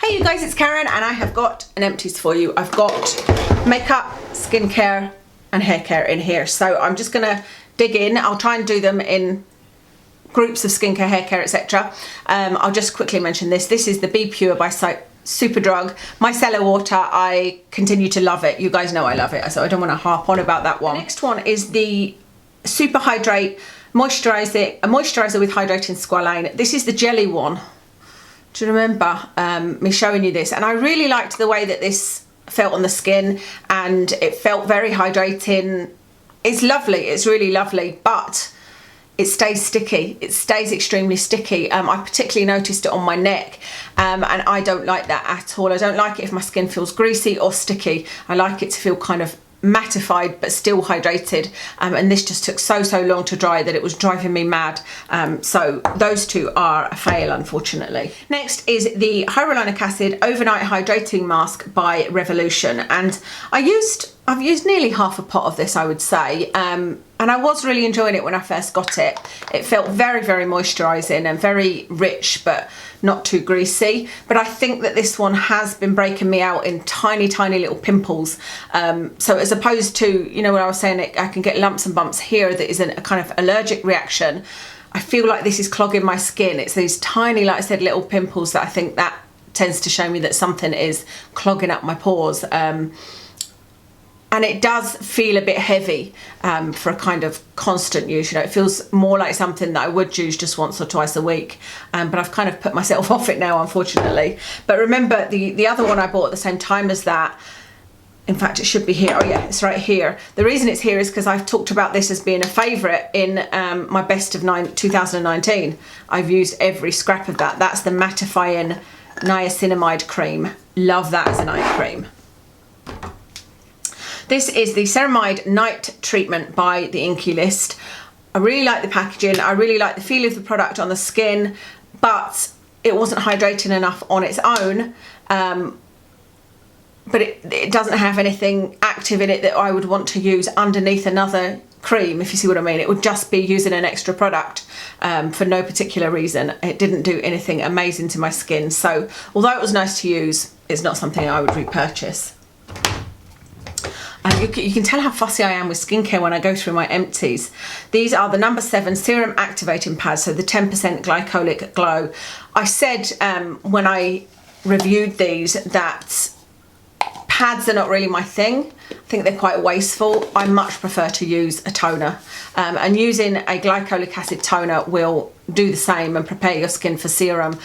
Hey you guys, it's Karen and I have got an empties for you. I've got makeup, skincare and hair care in here. So I'm just gonna dig in. I'll try and do them in groups of skincare, hair care, etc. I'll just quickly mention this. This is the Be Pure by Superdrug Micellar water. I continue to love it. You guys know I love it, so I don't want to harp on about that one. The next one is the Super Hydrate moisturizer with hydrating squalane. This is the jelly one. Do you remember me showing you this? And I really liked the way that this felt on the skin, and it felt very hydrating. It's lovely, it's really lovely, but it stays sticky. It stays extremely sticky. I particularly noticed it on my neck, and I don't like that at all. I don't like it if my skin feels greasy or sticky. I like it to feel kind of mattified but still hydrated, and this just took so long to dry that it was driving me mad. So those two are a fail, unfortunately. Next is the hyaluronic acid overnight hydrating mask by Revolution, and I've used nearly half a pot of this, I would say, and I was really enjoying it when I first got it. It felt very moisturising and very rich but not too greasy, but I think that this one has been breaking me out in tiny little pimples. So as opposed to, you know, when I was saying I can get lumps and bumps here that is a kind of allergic reaction, I feel like this is clogging my skin. It's these tiny, like I said, little pimples that I think that tends to show me that something is clogging up my pores. And it does feel a bit heavy for a kind of constant use. You know, it feels more like something that I would use just once or twice a week. But I've kind of put myself off it now, unfortunately. But remember, the other one I bought at the same time as that, in fact, it should be here. Oh yeah, it's right here. The reason it's here is because I've talked about this as being a favourite in my best of 2019. I've used every scrap of that. That's the mattifying niacinamide cream. Love that as a night cream. This is the Ceramide Night Treatment by the Inkey List. I really like the packaging. I really like the feel of the product on the skin, but it wasn't hydrating enough on its own. But it doesn't have anything active in it that I would want to use underneath another cream, if you see what I mean. It would just be using an extra product for no particular reason. It didn't do anything amazing to my skin. So although it was nice to use, it's not something I would repurchase. And you can tell how fussy I am with skincare when I go through my empties. These are the No. 7 Serum Activating Pads, so the 10% Glycolic Glow. I said when I reviewed these that pads are not really my thing. I think they're quite wasteful. I much prefer to use a toner. And using a glycolic acid toner will do the same and prepare your skin for serum.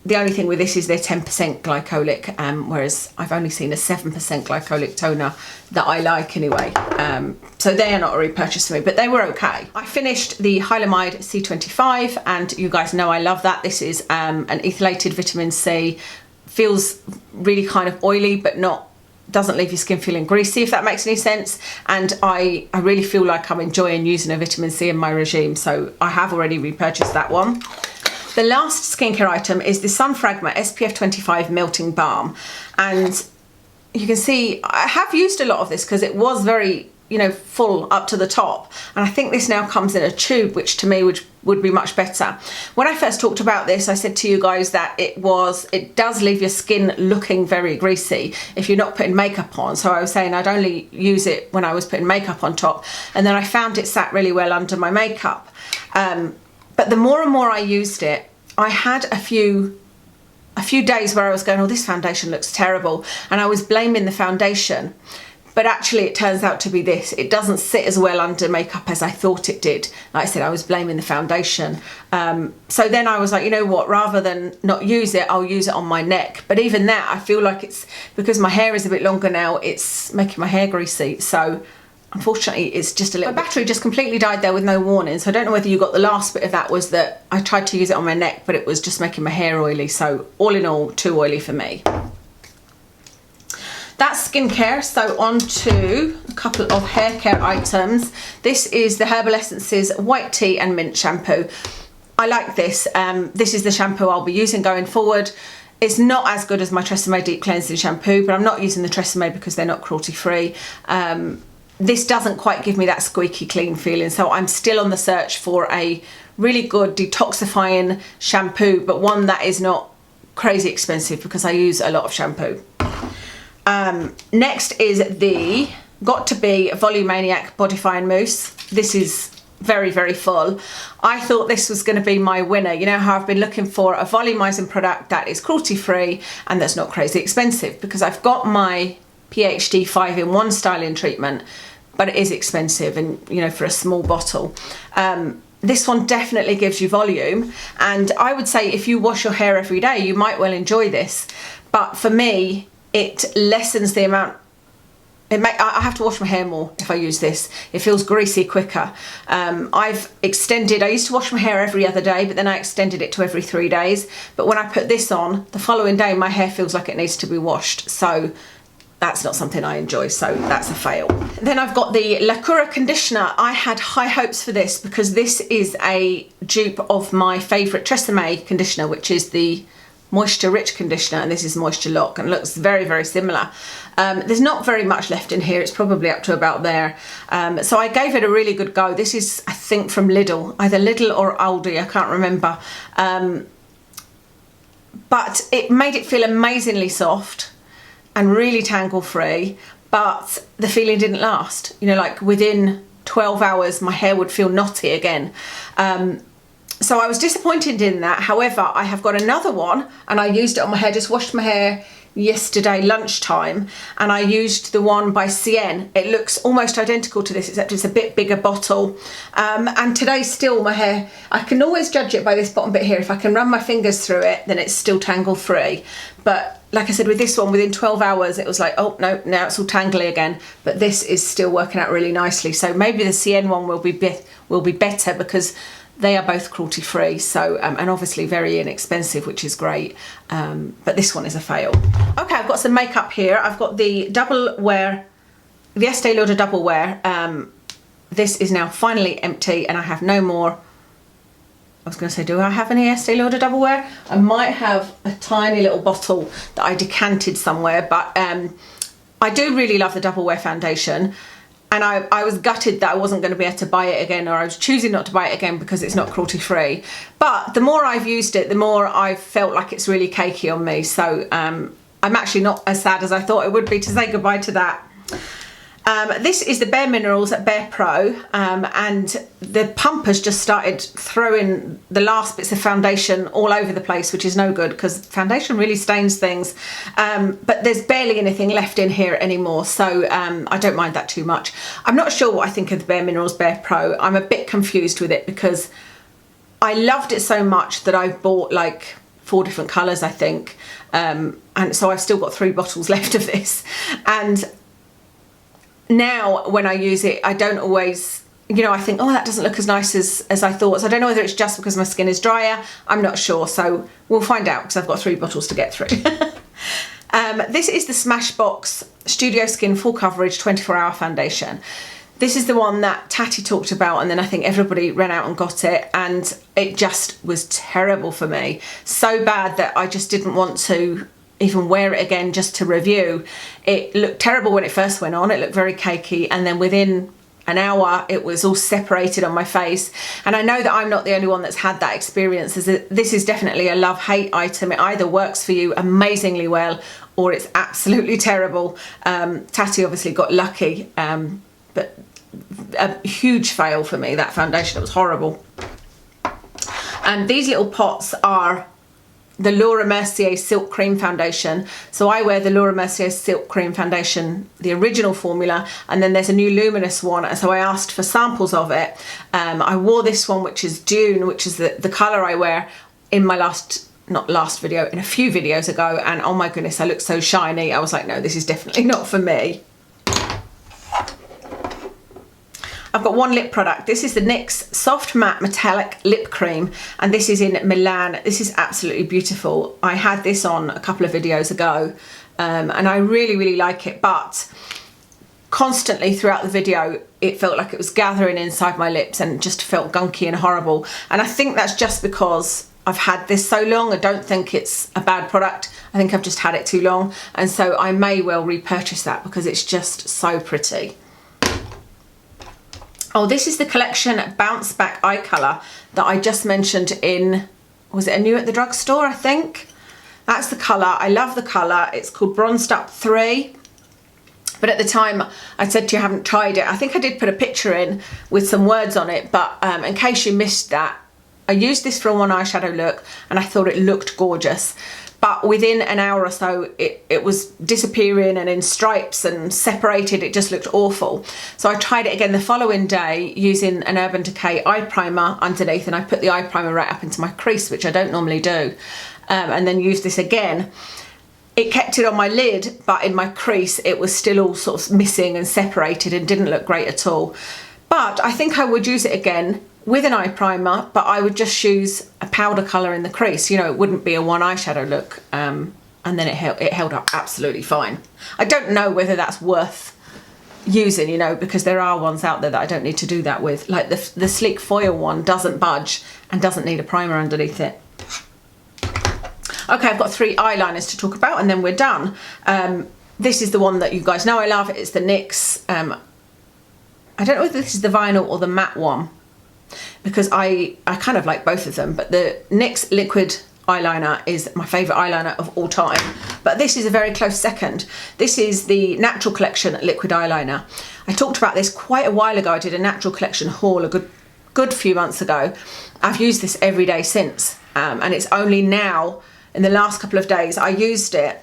The only thing with this is they're 10% glycolic, whereas I've only seen a 7% glycolic toner that I like anyway. So they are not a repurchase for me, but they were okay. I finished the Hylamide C25, and you guys know I love that. This is an ethylated vitamin C. Feels really kind of oily, but doesn't leave your skin feeling greasy, if that makes any sense. And I really feel like I'm enjoying using a vitamin C in my regime, so I have already repurchased that one. The last skincare item is the Sunfragma SPF 25 Melting Balm, and you can see I have used a lot of this because it was very, you know, full up to the top, and I think this now comes in a tube, which to me would be much better. When I first talked about this, I said to you guys that it does leave your skin looking very greasy if you're not putting makeup on. So I was saying I'd only use it when I was putting makeup on top, and then I found it sat really well under my makeup. But the more and more I used it, I had a few days where I was going, oh, this foundation looks terrible, and I was blaming the foundation. But actually it turns out to be this. It doesn't sit as well under makeup as I thought it did. Like I said, I was blaming the foundation. So then I was like, you know what, rather than not use it, I'll use it on my neck. But even that, I feel like it's, because my hair is a bit longer now, it's making my hair greasy. So unfortunately, it's just a little... My battery just completely died there with no warning. So I don't know whether you got the last bit of that, was that I tried to use it on my neck, but it was just making my hair oily. So all in all, too oily for me. That's skincare, so on to a couple of hair care items. This is the Herbal Essences White Tea and Mint Shampoo. I like this. This is the shampoo I'll be using going forward. It's not as good as my Tresemme Deep Cleansing Shampoo, but I'm not using the Tresemme because they're not cruelty free. This doesn't quite give me that squeaky clean feeling, so I'm still on the search for a really good detoxifying shampoo, but one that is not crazy expensive because I use a lot of shampoo. Next is the Got To Be Volumaniac Bodifying Mousse. This is very, very full. I thought this was going to be my winner. You know how I've been looking for a volumizing product that is cruelty free and that's not crazy expensive, because I've got my PhD 5-in-1 styling treatment, but it is expensive, and you know, for a small bottle. This one definitely gives you volume, and I would say if you wash your hair every day, you might well enjoy this. But for me, it lessens the amount. I have to wash my hair more if I use this. It feels greasy quicker. I've extended, I used to wash my hair every other day, but then I extended it to every 3 days. But when I put this on, the following day, my hair feels like it needs to be washed. So that's not something I enjoy, so that's a fail. Then I've got the La Cura conditioner. I had high hopes for this because this is a dupe of my favourite Tresemme conditioner, which is the Moisture Rich conditioner, and this is Moisture Lock, and looks very, very similar. There's not very much left in here. It's probably up to about there. So I gave it a really good go. This is, I think, from Lidl, either Lidl or Aldi, I can't remember. But it made it feel amazingly soft and really tangle free, but the feeling didn't last. You know, like within 12 hours, my hair would feel knotty again. So I was disappointed in that. However, I have got another one, and I used it on my hair, just washed my hair yesterday lunchtime, and I used the one by Cien. It looks almost identical to this, except it's a bit bigger bottle. And today still my hair, I can always judge it by this bottom bit here. If I can run my fingers through it, then it's still tangle free. But like I said, with this one, within 12 hours, it was like, oh no, now it's all tangly again. But this is still working out really nicely. So maybe the Cien one will be better because they are both cruelty free, so and obviously very inexpensive, which is great. But this one is a fail. Okay, I've got some makeup here. I've got the Double Wear, the Estee Lauder Double Wear. This is now finally empty, and I have no more. I was going to say, do I have any Estee Lauder Double Wear? I might have a tiny little bottle that I decanted somewhere, but I do really love the Double Wear foundation. And I was gutted that I wasn't going to be able to buy it again, or I was choosing not to buy it again because it's not cruelty free. But the more I've used it, the more I've felt like it's really cakey on me. So I'm actually not as sad as I thought it would be to say goodbye to that. This is the Bare Minerals Bare Pro, and the pump has just started throwing the last bits of foundation all over the place, which is no good because foundation really stains things. But there's barely anything left in here anymore, so I don't mind that too much. I'm not sure what I think of the Bare Minerals Bare Pro. I'm a bit confused with it because I loved it so much that I bought like 4 different colours, I think. And so I've still got 3 bottles left of this. And now when I use it, I don't always, you know, I think, oh, that doesn't look as nice as I thought. So I don't know whether it's just because my skin is drier. I'm not sure. So we'll find out because I've got 3 bottles to get through. This is the Smashbox Studio Skin Full Coverage 24-Hour Foundation. This is the one that Tatty talked about, and then I think everybody ran out and got it, and it just was terrible for me. So bad that I just didn't want to even wear it again just to review. It looked terrible when it first went on. It looked very cakey, and then within an hour it was all separated on my face. And I know that I'm not the only one that's had that experience. This is definitely a love-hate item. It either works for you amazingly well or it's absolutely terrible. Tatty obviously got lucky, but a huge fail for me, that foundation. It was horrible. And these little pots are the Laura Mercier Silk Cream Foundation. So I wear the Laura Mercier Silk Cream Foundation, the original formula, and then there's a new luminous one, and so I asked for samples of it. I wore this one, which is Dune, which is the colour I wear, in my not last video, in a few videos ago, and oh my goodness, I look so shiny. I was like, no, this is definitely not for me. I've got one lip product. This is the NYX Soft Matte Metallic Lip Cream, and this is in Milan. This is absolutely beautiful. I had this on a couple of videos ago, and I really, really like it, but constantly throughout the video, it felt like it was gathering inside my lips and just felt gunky and horrible. And I think that's just because I've had this so long. I don't think it's a bad product. I think I've just had it too long, and so I may well repurchase that because it's just so pretty. Oh, this is the collection Bounce Back Eye Colour that I just mentioned in, was it a New at the Drugstore, I think? That's the colour. I love the colour. It's called Bronzed Up 3. But at the time, I said to you, I haven't tried it. I think I did put a picture in with some words on it, but in case you missed that, I used this for a one eyeshadow look and I thought it looked gorgeous. But within an hour or so, it was disappearing and in stripes and separated. It just looked awful. So I tried it again the following day using an Urban Decay eye primer underneath, and I put the eye primer right up into my crease, which I don't normally do, and then used this again. It kept it on my lid, but in my crease it was still all sort of missing and separated and didn't look great at all. But I think I would use it again with an eye primer, but I would just use a powder colour in the crease. You know, it wouldn't be a one eyeshadow look, and then it held up absolutely fine. I don't know whether that's worth using, you know, because there are ones out there that I don't need to do that with. Like the Sleek Foil one doesn't budge and doesn't need a primer underneath it. Okay, I've got 3 eyeliners to talk about and then we're done. This is the one that you guys know I love. It's the NYX. I don't know whether this is the vinyl or the matte one, because I kind of like both of them, but the NYX liquid eyeliner is my favourite eyeliner of all time. But this is a very close second. This is the Natural Collection liquid eyeliner. I talked about this quite a while ago. I did a Natural Collection haul a good few months ago. I've used this every day since, and it's only now, in the last couple of days, I used it.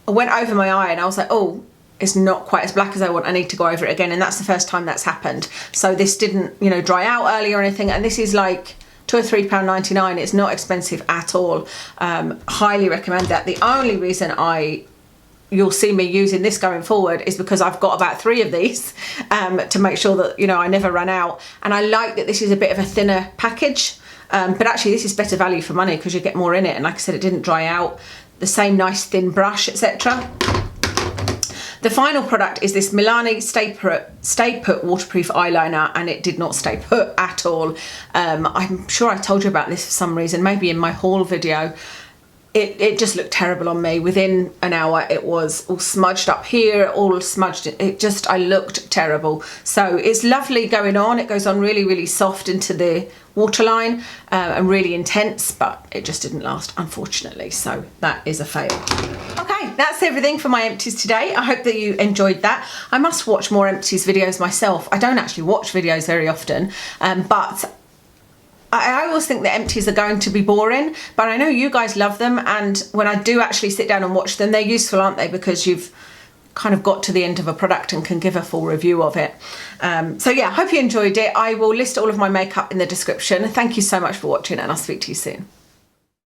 I went over my eye and I was like, oh, it's not quite as black as I want. I need to go over it again. And that's the first time that's happened. So this didn't, you know, dry out early or anything. And this is like £2 or £3.99. It's not expensive at all. Highly recommend that. The only reason you'll see me using this going forward is because I've got about 3 of these to make sure that, you know, I never run out. And I like that this is a bit of a thinner package. But actually this is better value for money because you get more in it, and like I said, it didn't dry out. The same nice thin brush, etc. The final product is this Milani Stay Put waterproof eyeliner, and it did not stay put at all. I'm sure I told you about this for some reason, maybe in my haul video. It just looked terrible on me. Within an hour it was all smudged up here, all smudged. I looked terrible. So it's lovely going on. It goes on really, really soft into the waterline and really intense, but it just didn't last, unfortunately. So that is a fail. Okay, that's everything for my empties today. I hope that you enjoyed that. I must watch more empties videos myself. I don't actually watch videos very often, but I always think that empties are going to be boring, but I know you guys love them, and when I do actually sit down and watch them, they're useful, aren't they? Because you've kind of got to the end of a product and can give a full review of it. So yeah, hope you enjoyed it. I will list all of my makeup in the description. Thank you so much for watching, and I'll speak to you soon.